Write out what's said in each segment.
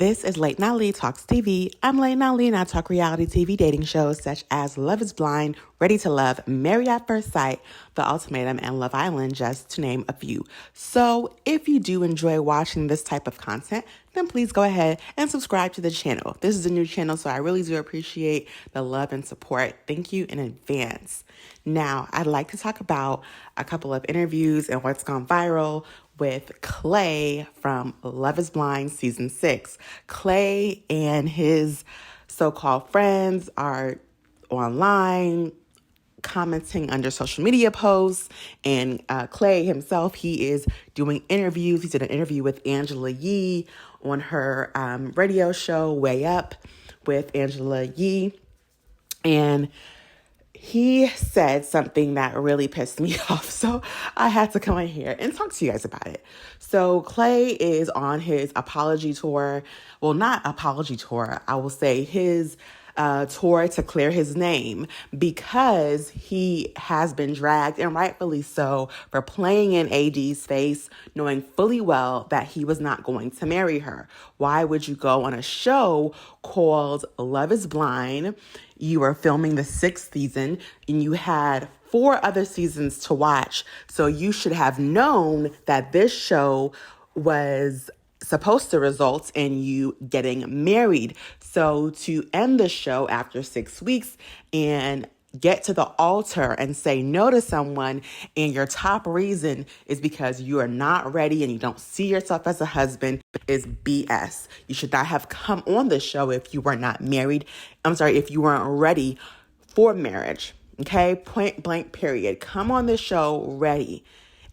This is Late Night Lee Talks TV. I'm Late Night Lee and I talk reality TV dating shows such as Love is Blind, Ready to Love, Married at First Sight, The Ultimatum, and Love Island, just to name a few. So if you do enjoy watching this type of content, then please go ahead and subscribe to the channel. This is a new channel, so I really do appreciate the love and support. Thank you in advance. Now, I'd like to talk about a couple of interviews and what's gone viral with Clay from Love is Blind Season 6. Clay and his so-called friends are online commenting under social media posts, and Clay himself, he is doing interviews. He did an interview with Angela Yee on her radio show, Way Up with Angela Yee, and he said something that really pissed me off, so I had to come in here and talk to you guys about it. So Clay is on his apology tour. Well, not apology tour. I will say his tour to clear his name, because he has been dragged, and rightfully so, for playing in AD's face, knowing fully well that he was not going to marry her. Why would you go on a show called Love is Blind? You were filming the 6th season and you had 4 other seasons to watch. So you should have known that this show was supposed to result in you getting married. So to end the show after 6 weeks and get to the altar and say no to someone, and your top reason is because you are not ready and you don't see yourself as a husband, is BS. You should not have come on the show if you were not married. If you weren't ready for marriage. Okay? Point blank, period. Come on the show ready.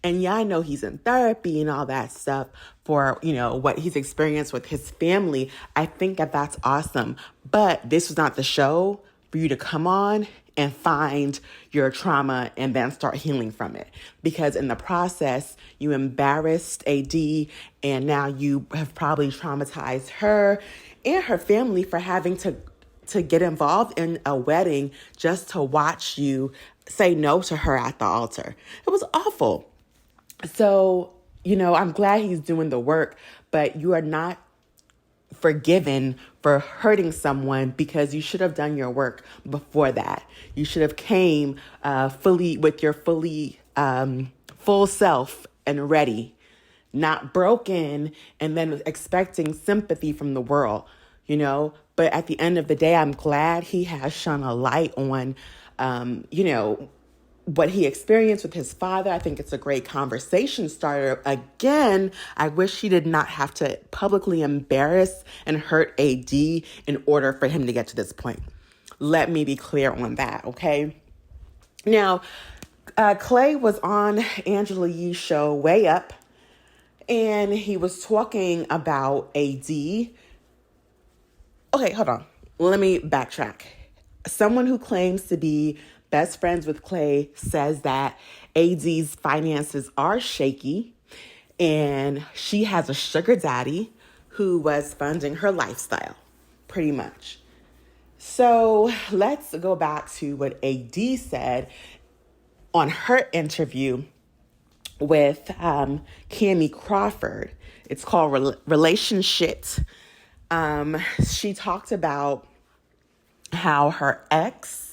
And yeah, I know he's in therapy and all that stuff for, what he's experienced with his family. I think that that's awesome. But this was not the show for you to come on and find your trauma and then start healing from it. Because in the process, you embarrassed AD, and now you have probably traumatized her and her family for having to get involved in a wedding just to watch you say no to her at the altar. It was awful. So, I'm glad he's doing the work, but you are not forgiven for hurting someone, because you should have done your work before that. You should have came fully with your full self and ready, not broken and then expecting sympathy from the world, But at the end of the day, I'm glad he has shone a light on, what he experienced with his father. I think it's a great conversation starter. Again, I wish he did not have to publicly embarrass and hurt AD in order for him to get to this point. Let me be clear on that, okay? Now, Clay was on Angela Yee's show, Way Up, and he was talking about AD. Okay, hold on. Let me backtrack. Someone who claims to be best friends with Clay says that AD's finances are shaky and she has a sugar daddy who was funding her lifestyle, pretty much. So let's go back to what AD said on her interview with Cammie Crawford. It's called Relationship. She talked about how her ex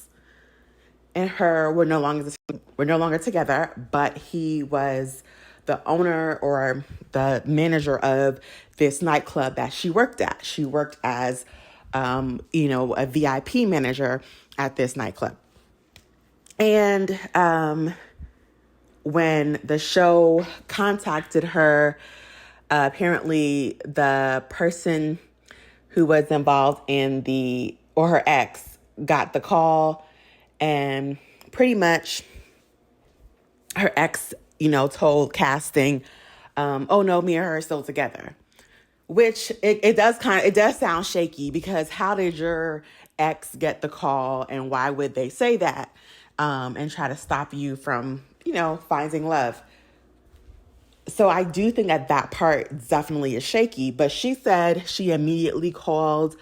and her were no longer together, but he was the owner or the manager of this nightclub that she worked at. She worked as, a VIP manager at this nightclub. And when the show contacted her, apparently the person who was involved or her ex got the call. And pretty much her ex, told casting, oh no, me and her are still together. Which it does sound shaky, because how did your ex get the call and why would they say that and try to stop you from, finding love? So I do think that part definitely is shaky. But she said she immediately called,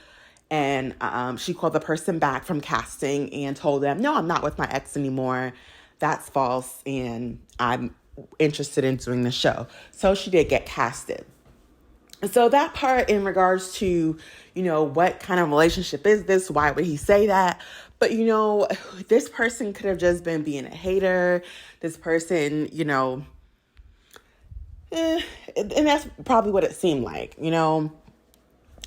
and she called the person back from casting and told them, no, I'm not with my ex anymore. That's false. And I'm interested in doing the show. So she did get casted. So that part in regards to, what kind of relationship is this? Why would he say that? But, this person could have just been being a hater. This person, and that's probably what it seemed like,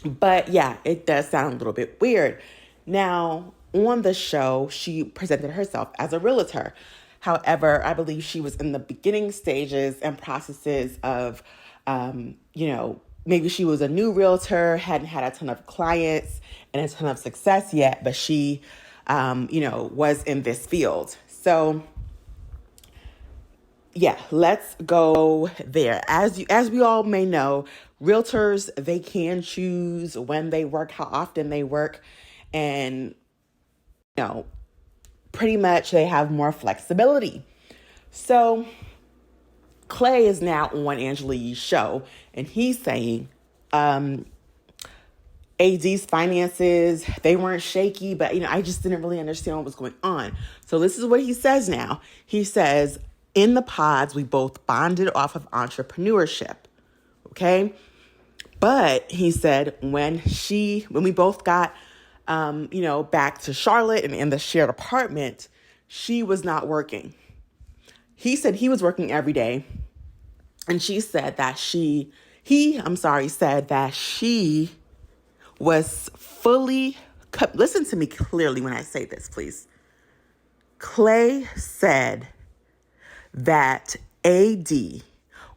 But yeah, it does sound a little bit weird. Now, on the show, she presented herself as a realtor. However, I believe she was in the beginning stages and processes of, maybe she was a new realtor, hadn't had a ton of clients and a ton of success yet, but she, was in this field. So yeah, let's go there. As we all may know, realtors, they can choose when they work, how often they work, and pretty much they have more flexibility. So Clay is now on Angela Yee's show, and he's saying AD's finances, they weren't shaky, but I just didn't really understand what was going on. So this is what he says now. He says, in the pods, we both bonded off of entrepreneurship. Okay. But he said when we both got, back to Charlotte and in the shared apartment, she was not working. He said he was working every day. And she said that said that she was fully, listen to me clearly when I say this, please. Clay said that AD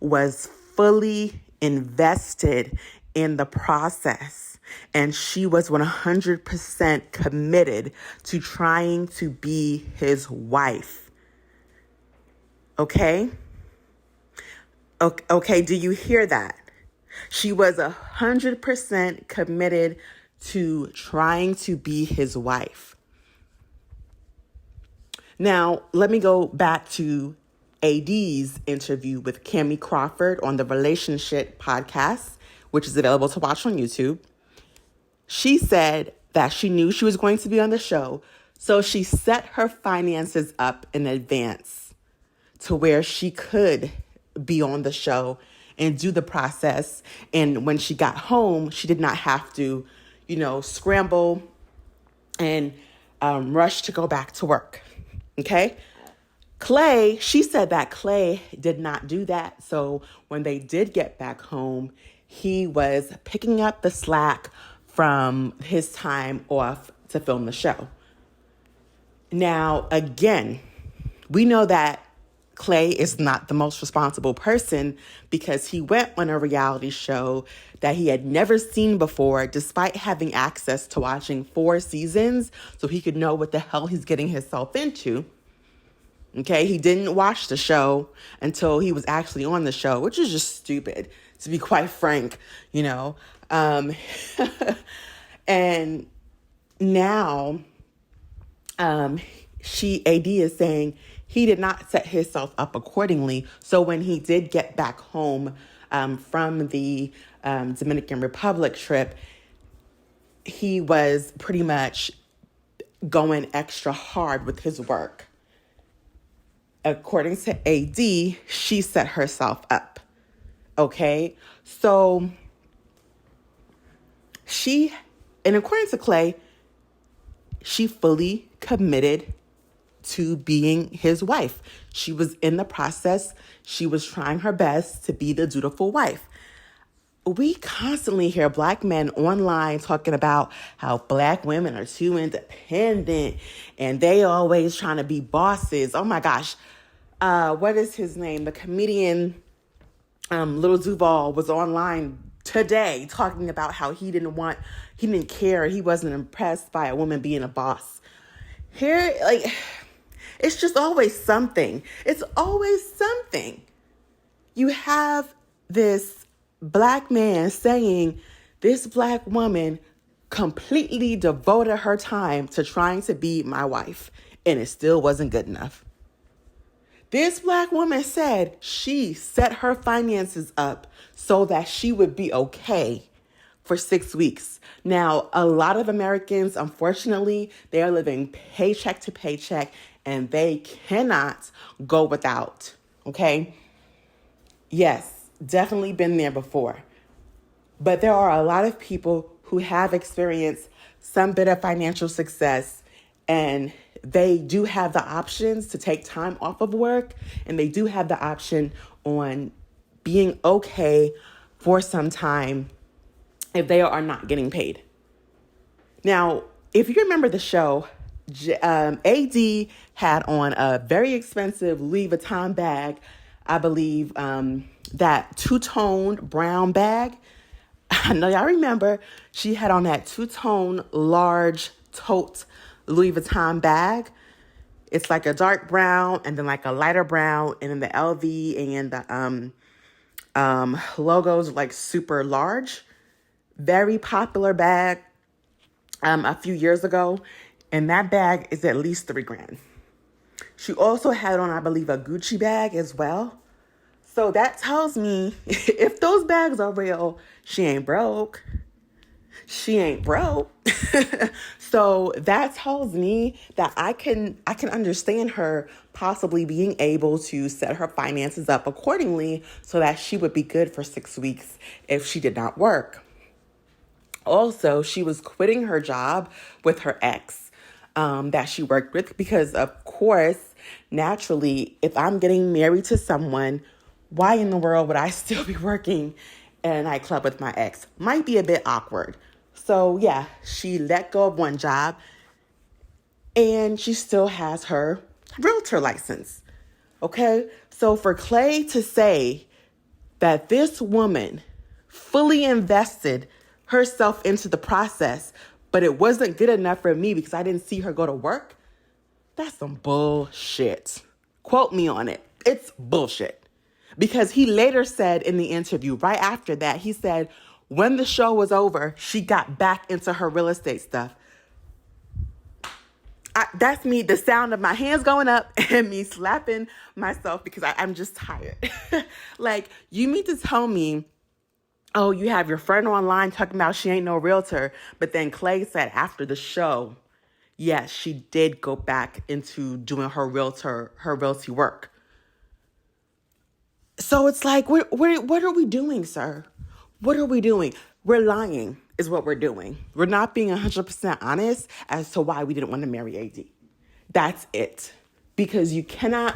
was fully invested in the process and she was 100% committed to trying to be his wife. Okay? Okay, do you hear that? She was 100% committed to trying to be his wife. Now, let me go back to AD's interview with Cammie Crawford on the Relationship podcast, which is available to watch on YouTube. She said that she knew she was going to be on the show, so she set her finances up in advance to where she could be on the show and do the process. And when she got home, she did not have to, scramble and rush to go back to work. Okay. Clay, she said that Clay did not do that. So when they did get back home, he was picking up the slack from his time off to film the show. Now, again, we know that Clay is not the most responsible person because he went on a reality show that he had never seen before, despite having access to watching 4 seasons so he could know what the hell he's getting himself into. Okay, he didn't watch the show until he was actually on the show, which is just stupid, to be quite frank, And now AD is saying he did not set himself up accordingly. So when he did get back home from the Dominican Republic trip, he was pretty much going extra hard with his work. According to AD, she set herself up. Okay? So and according to Clay, she fully committed to being his wife. She was in the process. She was trying her best to be the dutiful wife. We constantly hear Black men online talking about how Black women are too independent and they always trying to be bosses. Oh my gosh. What is his name? The comedian Lil Duval was online today talking about how he didn't care. He wasn't impressed by a woman being a boss. Here, it's just always something. It's always something. You have this Black man saying this Black woman completely devoted her time to trying to be my wife, and it still wasn't good enough. This Black woman said she set her finances up so that she would be okay for 6 weeks. Now, a lot of Americans, unfortunately, they are living paycheck to paycheck and they cannot go without. Okay? Yes, definitely been there before. But there are a lot of people who have experienced some bit of financial success, and they do have the options to take time off of work, and they do have the option on being okay for some time if they are not getting paid. Now, if you remember the show, AD had on a very expensive Louis Vuitton bag, I believe, that two-tone brown bag. I know y'all remember she had on that two-tone large tote Louis Vuitton bag. It's like a dark brown and then like a lighter brown, and then the LV and the logos like super large. Very popular bag a few years ago, and that bag is at least $3,000. She also had on, I believe, a Gucci bag as well. So that tells me if those bags are real, she ain't broke. She ain't broke. So that tells me that I can understand her possibly being able to set her finances up accordingly so that she would be good for 6 weeks if she did not work. Also, she was quitting her job with her ex that she worked with because, of course, naturally, if I'm getting married to someone, why in the world would I still be working in a nightclub with my ex? Might be a bit awkward. So yeah, she let go of one job and she still has her realtor license. Okay. So for Clay to say that this woman fully invested herself into the process, but it wasn't good enough for me because I didn't see her go to work, that's some bullshit. Quote me on it. It's bullshit. Because he later said in the interview, right after that, he said, when the show was over, she got back into her real estate stuff. That's me, the sound of my hands going up and me slapping myself because I'm just tired. Like, you mean to tell me, oh, you have your friend online talking about she ain't no realtor, but then Clay said after the show, yes, she did go back into doing her realty work. So it's like, what are we doing, sir? What are we doing? We're lying is what we're doing. We're not being 100% honest as to why we didn't want to marry AD. That's it. Because you cannot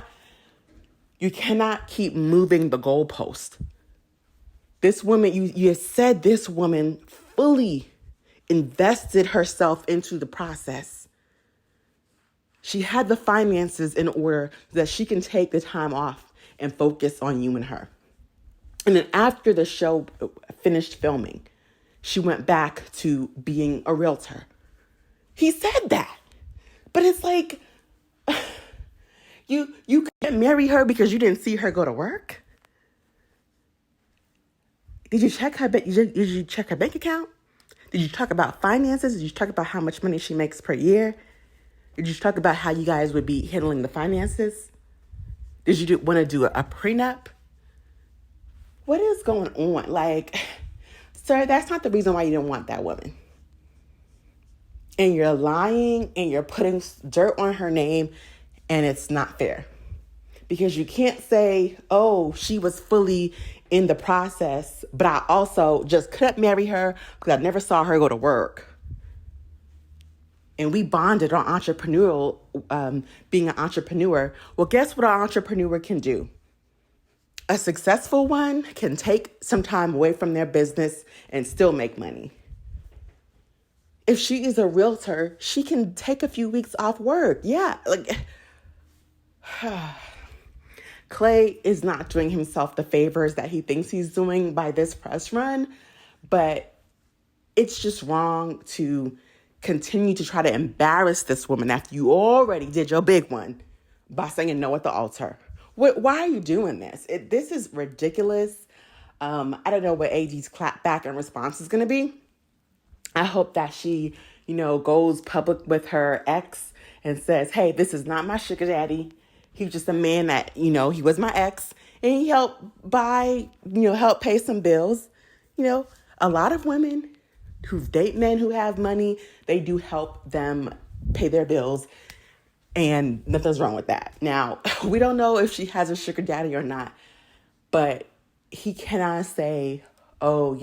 keep moving the goalpost. This woman, you said this woman fully invested herself into the process. She had the finances in order that she can take the time off and focus on you and her. And then after the show finished filming, she went back to being a realtor. He said that. But it's like, you can't marry her because you didn't see her go to work? Did you check her bank account? Did you talk about finances? Did you talk about how much money she makes per year? Did you talk about how you guys would be handling the finances? Did you want to do a prenup? What is going on? Like, sir, that's not the reason why you didn't want that woman. And you're lying and you're putting dirt on her name, and it's not fair. Because you can't say, oh, she was fully in the process, but I also just couldn't marry her because I never saw her go to work. And we bonded on entrepreneurial, being an entrepreneur. Well, guess what an entrepreneur can do? A successful one can take some time away from their business and still make money. If she is a realtor, she can take a few weeks off work. Yeah, like Clay is not doing himself the favors that he thinks he's doing by this press run, but it's just wrong to continue to try to embarrass this woman after you already did your big one by saying no at the altar. Why are you doing this? This is ridiculous. I don't know what AD's clap back and response is going to be. I hope that she, goes public with her ex and says, hey, this is not my sugar daddy. He was just a man that, he was my ex and he helped help pay some bills. A lot of women who date men who have money, they do help them pay their bills, and nothing's wrong with that. Now, we don't know if she has a sugar daddy or not, but he cannot say, oh,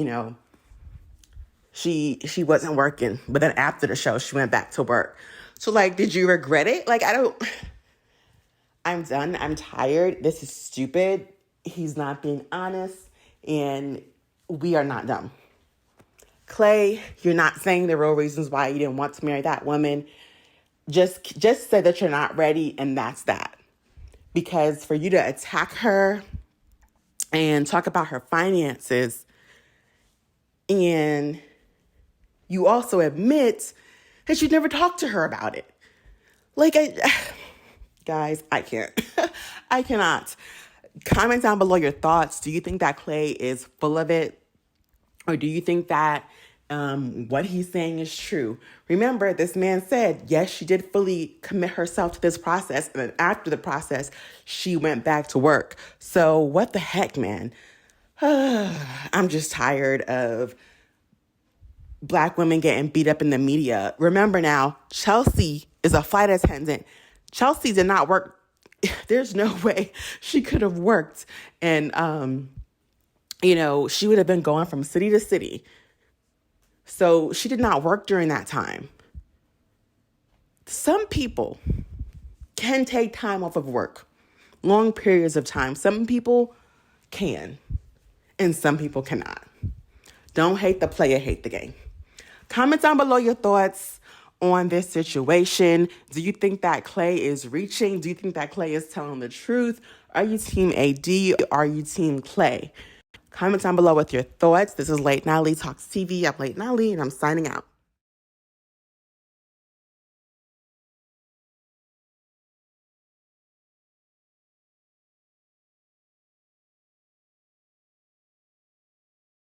she wasn't working, but then after the show, she went back to work. So, like, did you regret it? Like, I'm done. I'm tired. This is stupid. He's not being honest, and we are not dumb. Clay, you're not saying the real reasons why you didn't want to marry that woman. Just say that you're not ready, and that's that. Because for you to attack her and talk about her finances, and you also admit that you never talked to her about it. Like, guys, I can't. I cannot. Comment down below your thoughts. Do you think that Clay is full of it? Or do you think that what he's saying is true? Remember, this man said, yes, she did fully commit herself to this process. And then after the process, she went back to work. So what the heck, man? I'm just tired of Black women getting beat up in the media. Remember now, Chelsea is a flight attendant. Chelsea did not work. There's no way she could have worked. And, she would have been going from city to city. So she did not work during that time. Some people can take time off of work, long periods of time. Some people can, and some people cannot. Don't hate the player, hate the game. Comment down below your thoughts on this situation. Do you think that Clay is reaching? Do you think that Clay is telling the truth? Are you team AD? Are you team Clay? Comment down below with your thoughts. This is Late Night Lee Talks TV. I'm Late Night Lee, and I'm signing out.